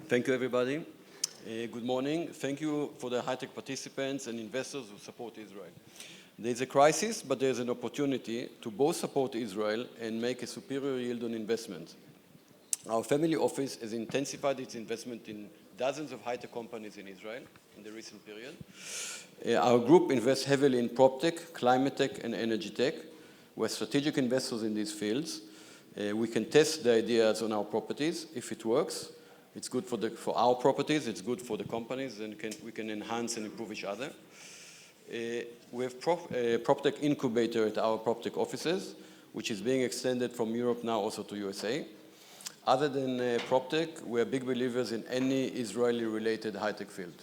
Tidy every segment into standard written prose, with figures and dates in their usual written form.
Thank you, everybody. Good morning. Thank you for the high-tech participants and investors who support Israel. There is a crisis, but there is an opportunity to both support Israel and make a superior yield on investment. Our family office has intensified its investment in dozens of high-tech companies in Israel in the recent period. Our group invests heavily in prop tech, climate tech, and energy tech. We're strategic investors in these fields. We can test the ideas on our properties. If it works, it's good for our properties, it's good for the companies, and we can enhance and improve each other. We have prop tech incubator at our prop tech offices, which is being extended from Europe now also to USA. Other than prop tech, we are big believers in any Israeli-related high-tech field.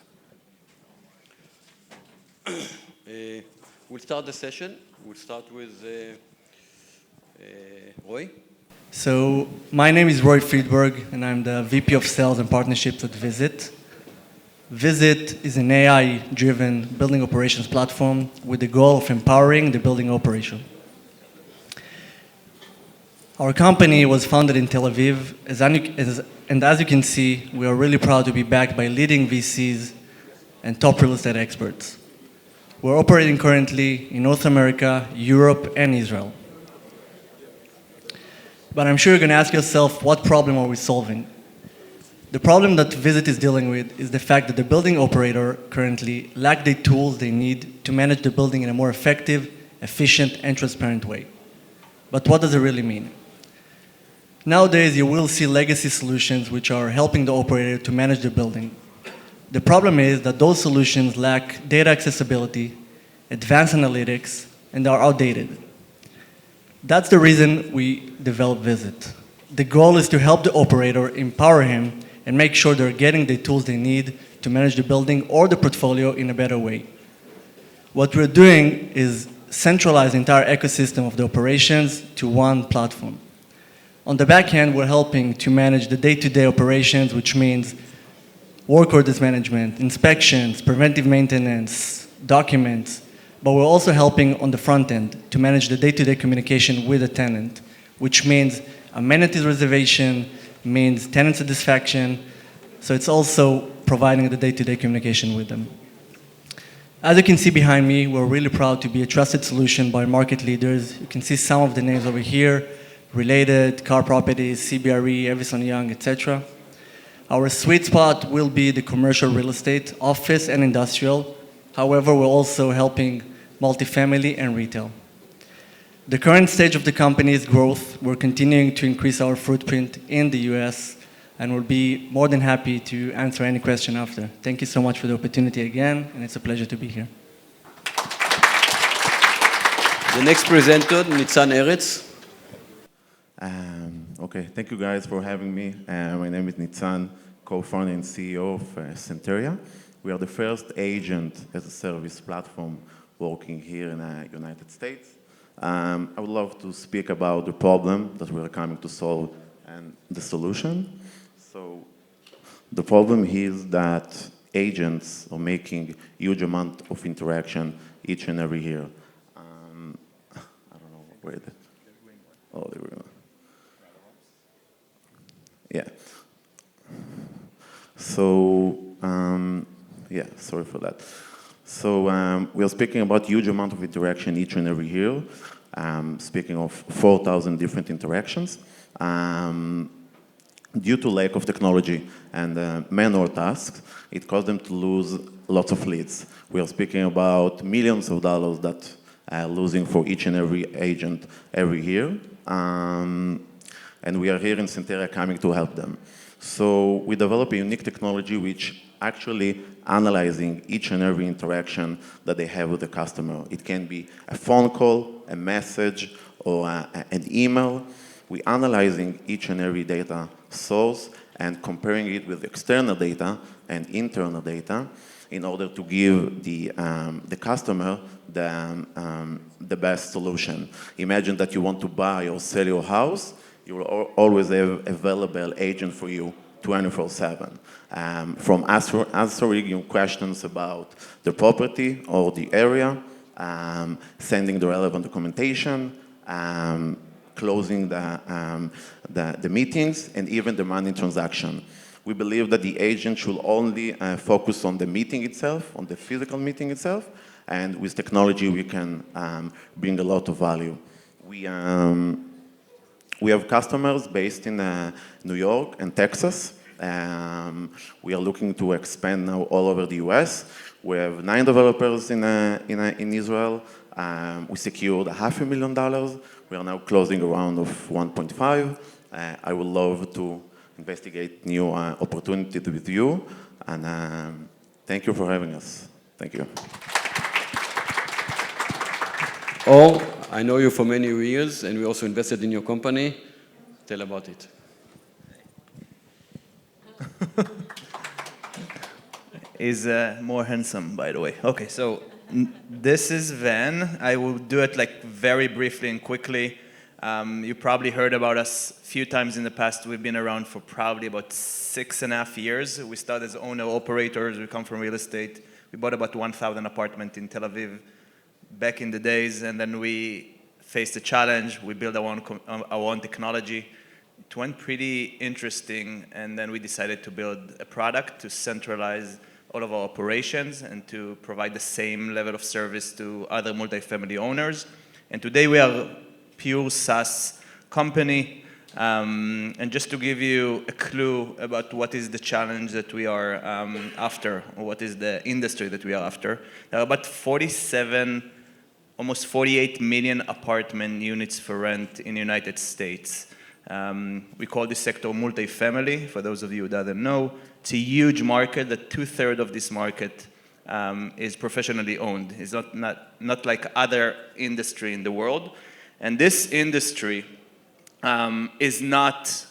We'll start the session. We'll start with Roei. So my name is Roei Friedberg, and I'm the VP of Sales and Partnerships at Visitt. Visitt is an AI-driven building operations platform with the goal of empowering the building operation. Our company was founded in Tel Aviv, and as you can see, we are really proud to be backed by leading VCs and top real estate experts. We're operating currently in North America, Europe, and Israel. But I'm sure you're going to ask yourself, what problem are we solving? The problem that Visitt is dealing with is the fact that the building operator currently lack the tools they need to manage the building in a more effective, efficient, and transparent way. But what does it really mean? Nowadays, you will see legacy solutions which are helping the operator to manage the building. The problem is that those solutions lack data accessibility, advanced analytics, and are outdated. That's the reason we developed Visitt. The goal is to help the operator, empower him, and make sure they're getting the tools they need to manage the building or the portfolio in a better way. What we're doing is centralize the entire ecosystem of the operations to one platform. On the back end, we're helping to manage the day-to-day operations, which means work orders management, inspections, preventive maintenance, documents, but we're also helping on the front end to manage the day-to-day communication with the tenant, which means amenities reservation, means tenant satisfaction, so it's also providing the day-to-day communication with them. As you can see behind me, we're really proud to be a trusted solution by market leaders. You can see some of the names over here, Related, Car Properties, CBRE, Everson Young, etc. Our sweet spot will be the commercial real estate, office, and industrial. However, we're also helping multifamily and retail. The current stage of the company is growth. We're continuing to increase our footprint in the US, and we'll be more than happy to answer any question after. Thank you so much for the opportunity again, and it's a pleasure to be here. The next presenter, Nitzan Eretz. Okay, thank you guys for having me. My name is Nitzan, co-founder and CEO of Centerya. We are the first agent as a service platform working here in the United States. I would love to speak about the problem that we are coming to solve and the solution. So the problem is that agents are making huge amount of interaction each and every year. I don't know where that. Oh, there we go. Yeah. So, sorry for that. So we are speaking about huge amount of interaction each and every year. Speaking of 4,000 different interactions. Due to lack of technology and manual tasks, it caused them to lose lots of leads. We are speaking about millions of dollars that are losing for each and every agent every year. And we are here in Centerya coming to help them. So we develop a unique technology which actually analyzing each and every interaction that they have with the customer. It can be a phone call, a message, or an email. We're analyzing each and every data source and comparing it with external data and internal data in order to give the customer the best solution. Imagine that you want to buy or sell your house. You will always have available agent for you 24/7. From answering your questions about the property or the area, sending the relevant documentation, closing the meetings, and even the money transaction. We believe that the agent should only focus on the meeting itself, on the physical meeting itself, and with technology we can bring a lot of value. We have customers based in New York and Texas. We are looking to expand now all over the US. We have 9 developers in Israel. We secured $500,000. We are now closing a round of 1.5. I would love to investigate new opportunities with you. And thank you for having us. Thank you. Or, I know you for many years, and we also invested in your company. Tell about it. Is more handsome, by the way. Okay, so this is Venn. I will do it like very briefly and quickly. You probably heard about us a few times in the past. We've been around for probably about 6.5 years. We started as owner-operators. We come from real estate. We bought about 1,000 apartments in Tel Aviv back in the days, and then we faced a challenge. We built our own technology. It went pretty interesting, and then we decided to build a product to centralize all of our operations and to provide the same level of service to other multifamily owners. And today we are a pure SaaS company. And just to give you a clue about what is the challenge that we are after, or what is the industry that we are after, there are about 47, almost 48 million apartment units for rent in the United States. We call this sector multifamily, for those of you who doesn't know. It's a huge market, that 2/3 of this market is professionally owned. It's not like other industry in the world. And this industry is not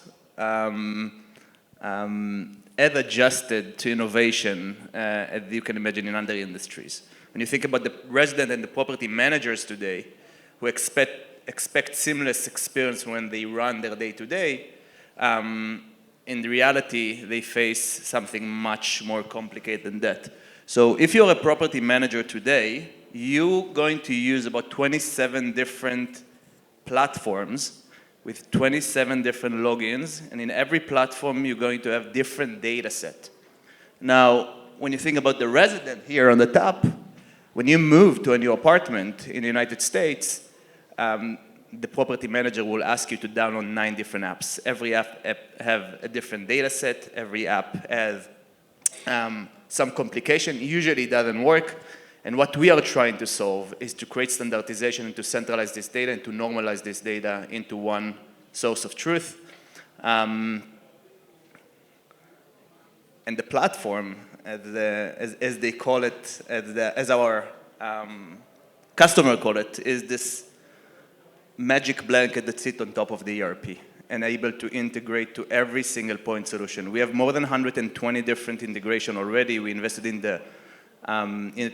as adjusted to innovation as you can imagine in other industries. When you think about the resident and the property managers today who expect seamless experience when they run their day-to-day, in reality, they face something much more complicated than that. So if you're a property manager today, you're going to use about 27 different platforms with 27 different logins, and in every platform, you're going to have different data set. Now, when you think about the resident here on the top, when you move to a new apartment in the United States, the property manager will ask you to download 9 different apps. Every app have a different data set. Every app has some complication. Usually it doesn't work. And what we are trying to solve is to create standardization and to centralize this data and to normalize this data into one source of truth. And the platform, as they call it, as our customer call it, is this magic blanket that sits on top of the ERP and able to integrate to every single point solution. We have more than 120 different integration already. We invested in the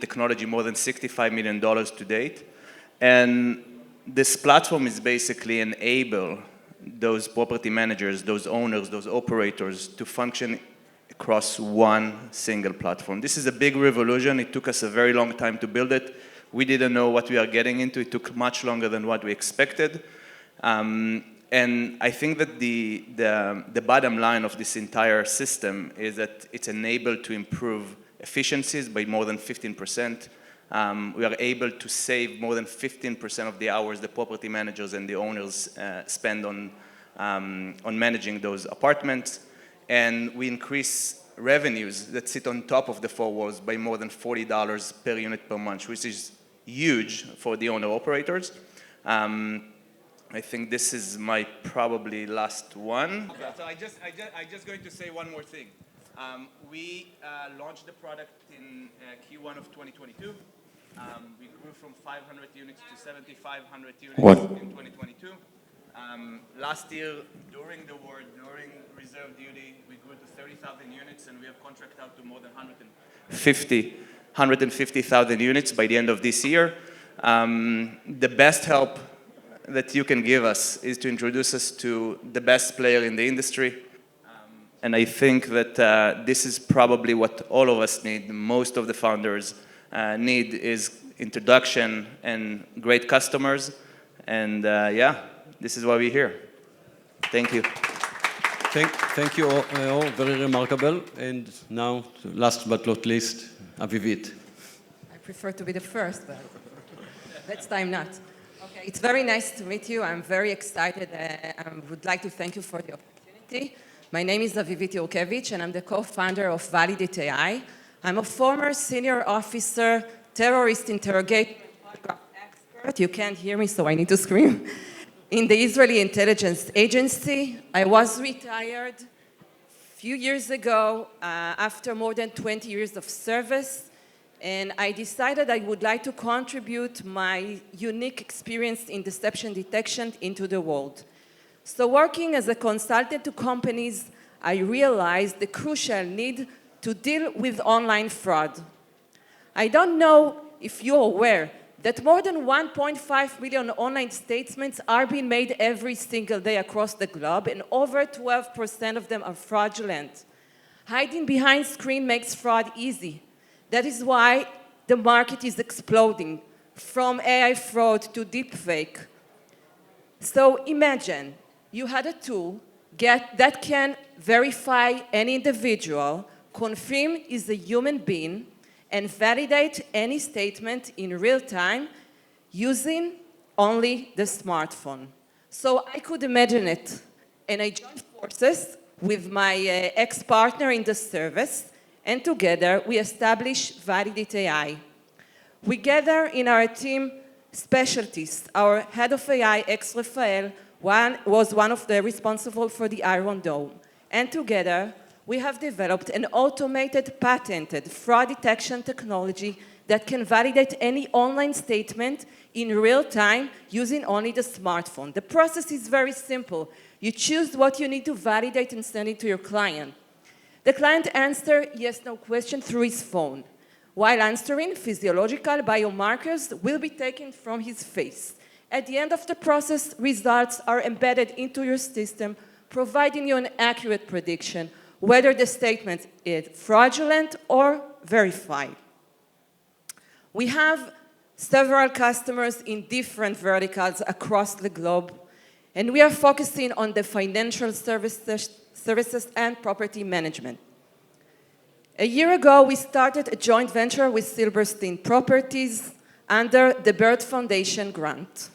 technology more than $65 million to date. And this platform is basically enable those property managers, those owners, those operators to function across one single platform. This is a big revolution. It took us a very long time to build it. We didn't know what we are getting into. It took much longer than what we expected. And I think that the bottom line of this entire system is that it's enabled to improve efficiencies by more than 15%. We are able to save more than 15% of the hours the property managers and the owners spend on managing those apartments. And we increase revenues that sit on top of the 4 walls by more than $40 per unit per month, which is huge for the owner-operators. I think this is my probably last one. Okay, so I just going to say one more thing. We launched the product in Q1 of 2022. We grew from 500 units to 7,500 units in 2022. Last year, during the war, during reserve duty, we grew to 30,000 units, and we have contract out to more than 150,000 units by the end of this year. The best help that you can give us is to introduce us to the best player in the industry. And I think that this is probably what all of us need. Most of the founders need is introduction and great customers. And yeah, this is why we're here. Thank you. Thank you all, very remarkable. And now, last but not least, Avivit. I prefer to be the first, but that's time not. Okay, it's very nice to meet you. I'm very excited. I would like to thank you for the opportunity. My name is Avivit Yorkevich, and I'm the co-founder of Validit AI. I'm a former senior officer, terrorist interrogator, polygraph expert. You can't hear me, so I need to scream. In the Israeli intelligence agency, I was retired a few years ago after more than 20 years of service, and I decided I would like to contribute my unique experience in deception detection into the world. So working as a consultant to companies, I realized the crucial need to deal with online fraud. I don't know if you're aware that more than 1.5 million online statements are being made every single day across the globe, and over 12% of them are fraudulent. Hiding behind screen makes fraud easy. That is why the market is exploding, from AI fraud to deepfake. So imagine you had a tool that can verify any individual, confirm is a human being, and validate any statement in real time using only the smartphone. So I could imagine it, and I joined forces with my ex-partner in the service, and together we established Validit AI. We gather in our team specialties. Our head of AI, ex-Rafael, was one of the responsible for the Iron Dome. And together, we have developed an automated, patented fraud detection technology that can validate any online statement in real time using only the smartphone. The process is very simple. You choose what you need to validate and send it to your client. The client answers yes, no question through his phone. While answering, physiological biomarkers will be taken from his face. At the end of the process, results are embedded into your system, providing you an accurate prediction whether the statement is fraudulent or verified. We have several customers in different verticals across the globe, and we are focusing on the financial services and property management. A year ago, we started a joint venture with Silverstein Properties under the Bird Foundation grant.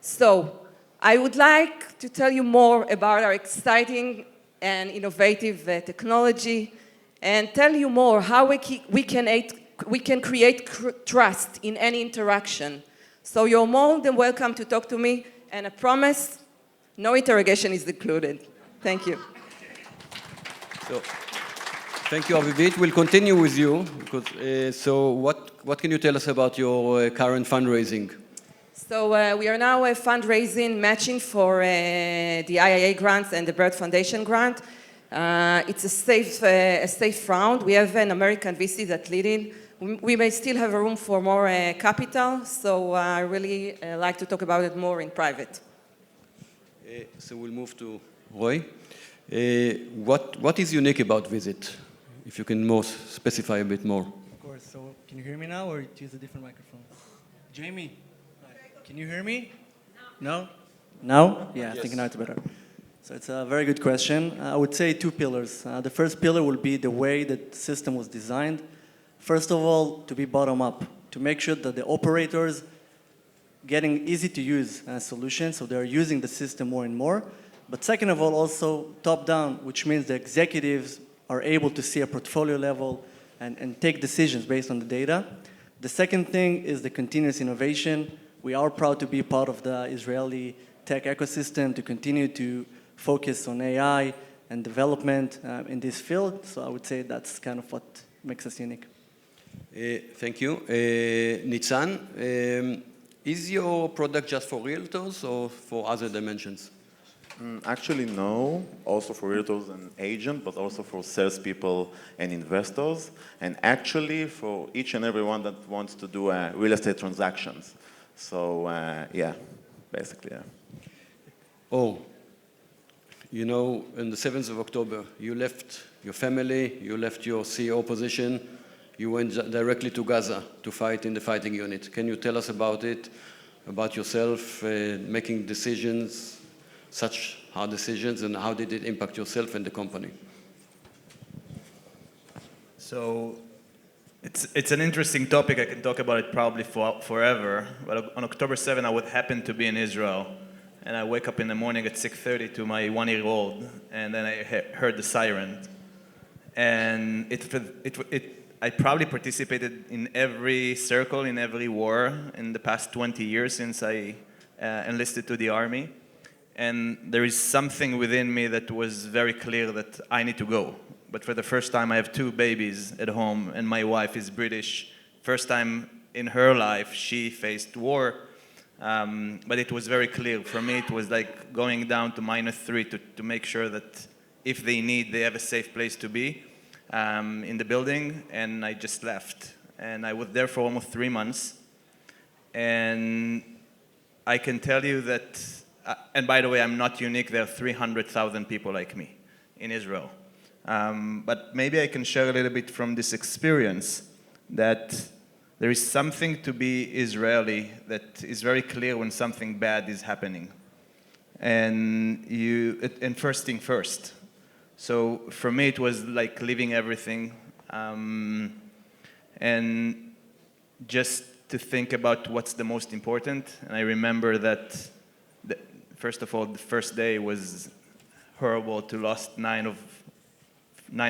So, I would like to tell you more about our exciting and innovative technology, and tell you more how we can create trust in any interaction. So you're more than welcome to talk to me, and I promise no interrogation is included. Thank you. So, thank you, Avivit. We'll continue with you. Because, so what can you tell us about your current fundraising? So we are now fundraising, matching for the IIA grants and the Bird Foundation grant. It's a safe round. We have an American VC that's leading. We may still have room for more capital, so I really like to talk about it more in private. So we'll move to Roei. What is unique about Visitt? If you can specify a bit more. Of course. So can you hear me now, or use a different microphone? Jamie, can you hear me? No? Now? Yeah, I think now it's better. So it's a very good question. I would say two pillars. The first pillar will be the way the system was designed. First of all, to be bottom-up, to make sure that the operators getting easy-to-use solutions, so they're using the system more and more. But second of all, also top-down, which means the executives are able to see a portfolio level and take decisions based on the data. The second thing is the continuous innovation. We are proud to be part of the Israeli tech ecosystem, to continue to focus on AI and development in this field. So I would say that's kind of what makes us unique. Thank you. Nitzan, is your product just for realtors or for other dimensions? Actually, no. Also for realtors and agents, but also for salespeople and investors. And actually for each and everyone that wants to do real estate transactions. So, yeah, basically, yeah. Oh, you know, on the 7th of October, you left your family, you left your CEO position, you went directly to Gaza to fight in the fighting unit. Can you tell us about it, about yourself, making decisions, such hard decisions, and how did it impact yourself and the company? So it's an interesting topic. I can talk about it probably forever. But on October 7, I would happen to be in Israel, and I wake up in the morning at 6:30 to my 1-year-old, and then I heard the siren. And I probably participated in every circle, in every war in the past 20 years since I enlisted to the army. And there is something within me that was very clear that I need to go. But for the first time, I have 2 babies at home, and my wife is British. First time in her life, she faced war. But it was very clear. For me, it was like going down to -3 to make sure that if they need, they have a safe place to be in the building. And I just left. And I was there for almost 3 months. And I can tell you that, and by the way, I'm not unique. There are 300,000 people like me in Israel. But maybe I can share a little bit from this experience that there is something to be Israeli that is very clear when something bad is happening. And first thing first. So for me, it was like leaving everything and just to think about what's the most important. And I remember that, first of all, the first day was horrible to lost 9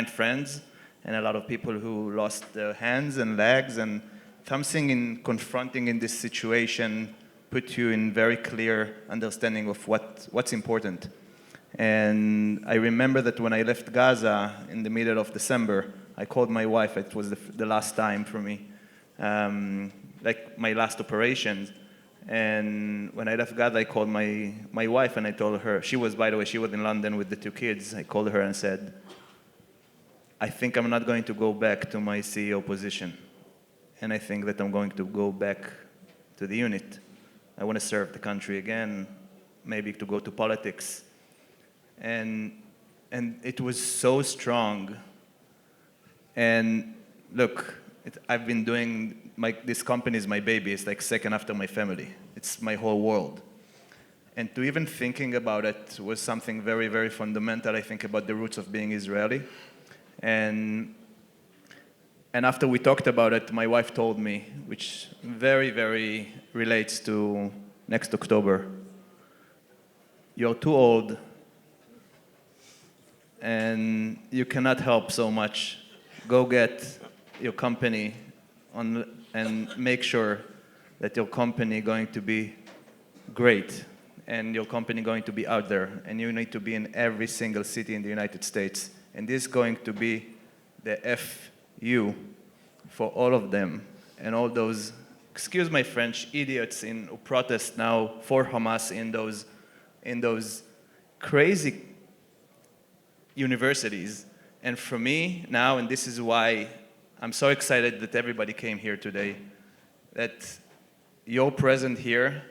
friends and a lot of people who lost their hands and legs, and something in confronting in this situation put you in very clear understanding of what's important. And I remember that when I left Gaza in the middle of December, I called my wife. It was the last time for me, like my last operations. And when I left Gaza, I called my wife and I told her, by the way, she was in London with the 2 kids. I called her and said, I think I'm not going to go back to my CEO position. And I think that I'm going to go back to the unit. I want to serve the country again, maybe to go to politics. And it was so strong. And look, I've been doing, this company is my baby. It's like second after my family. It's my whole world. And to even thinking about it was something very, very fundamental, I think, about the roots of being Israeli. And after we talked about it, my wife told me, which very, very relates to next October, you're too old and you cannot help so much. Go get your company and make sure that your company going to be great and your company going to be out there, and you need to be in every single city in the United States. And this is going to be the FU for all of them and all those, excuse my French, idiots who protest now for Hamas in those crazy universities. And for me now, and this is why I'm so excited that everybody came here today, that you're present here,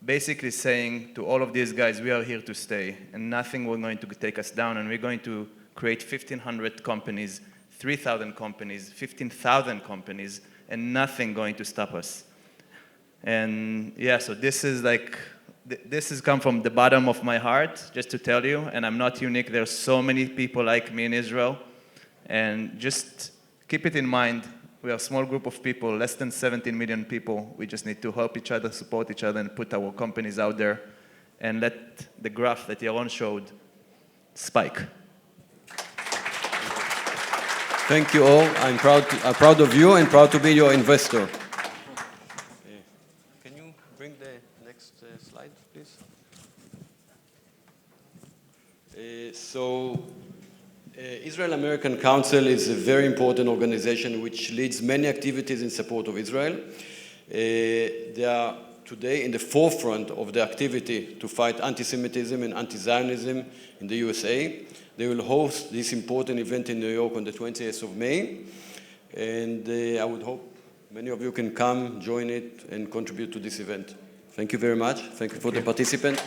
basically saying to all of these guys, we are here to stay, and nothing will going to take us down, and we're going to create 1,500 companies, 3,000 companies, 15,000 companies, and nothing going to stop us. And yeah, so this has come from the bottom of my heart, just to tell you, and I'm not unique. There's so many people like me in Israel, and just keep it in mind. We are a small group of people, less than 17 million people. We just need to help each other, support each other, and put our companies out there, and let the graph that Yaron showed spike. Thank you all. I'm proud of you and proud to be your investor. Can you bring the next slide, please? Israel-American Council is a very important organization which leads many activities in support of Israel. They are today in the forefront of the activity to fight anti-Semitism and anti-Zionism in the USA. They will host this important event in New York on the 20th of May. And I would hope many of you can come, join it, and contribute to this event. Thank you very much. Thank you for the participants.